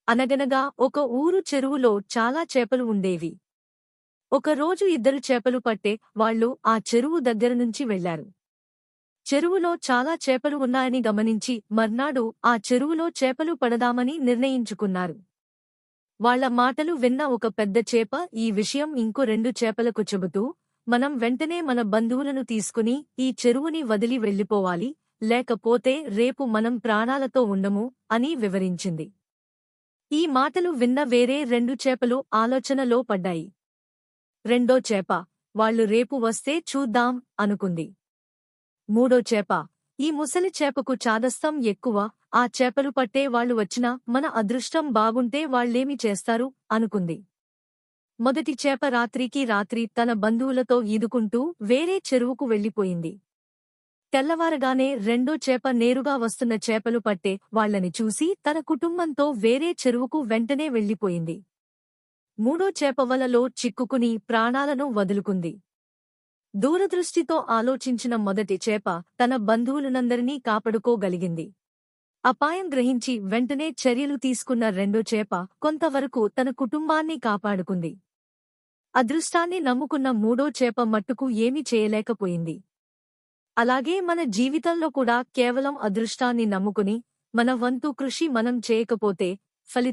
అనగనగా ఒక ఊరు చెరువులో చాలా చేపలు ఉండేవి. ఒకరోజు ఇద్దరు చేపలు పట్టే వాళ్ళు ఆ చెరువు దగ్గర నుంచి వెళ్లారు. చెరువులో చాలా చేపలు ఉన్నాయని గమనించి మర్నాడు ఆ చెరువులో చేపలు పడదామని నిర్ణయించుకున్నారు. వాళ్ళ మాటలు విన్న ఒక పెద్ద చేప ఈ విషయం ఇంకో రెండు చేపలకు చెబుతూ, మనం వెంటనే మన బంధువులను తీసుకుని ఈ చెరువుని వదిలి వెళ్ళిపోవాలి, లేకపోతే రేపు మనం ప్రాణాలతో ఉండము అని వివరించింది. ఈ మాటలు విన్న వేరే రెండు చేపలు ఆలోచనలో పడ్డాయి. రెండో చేప, వాళ్ళు రేపు వస్తే చూద్దాం అనుకుంది. మూడో చేప, ఈ ముసలి చేపకు చాదస్తం ఎక్కువ, ఆ చేపలు పట్టే వాళ్ళు వచ్చినా మన అదృష్టం బాగుంటే వాళ్ళేమి చేస్తారు అనుకుంది. మొదటి చేప రాత్రికి రాత్రి తన బంధువులతో ఈదుకుంటూ వేరే చెరువుకు వెళ్ళిపోయింది. తెల్లవారగానే రెండో చేప నేరుగా వస్తున్న చేపలు పట్టే వాళ్ళని చూసి తన కుటుంబంతో వేరే చెరువుకు వెంటనే వెళ్ళిపోయింది. మూడో చేప వలలో చిక్కుకుని ప్రాణాలను వదులుకుంది. దూరదృష్టితో ఆలోచించిన మొదటి చేప తన బంధువులనందరినీ కాపాడుకోగలిగింది. అపాయం గ్రహించి వెంటనే చర్యలు తీసుకున్న రెండో చేప కొంతవరకు తన కుటుంబాన్ని కాపాడుకుంది. అదృష్టాన్ని నమ్ముకున్న మూడో చేప మట్టుకు ఏమీ చేయలేకపోయింది. అలాగే మన జీవితంలో కూడా కేవలం అదృష్టాన్ని నమ్ముకుని మన వంతు కృషి మనం చేయకపోతే ఫలితం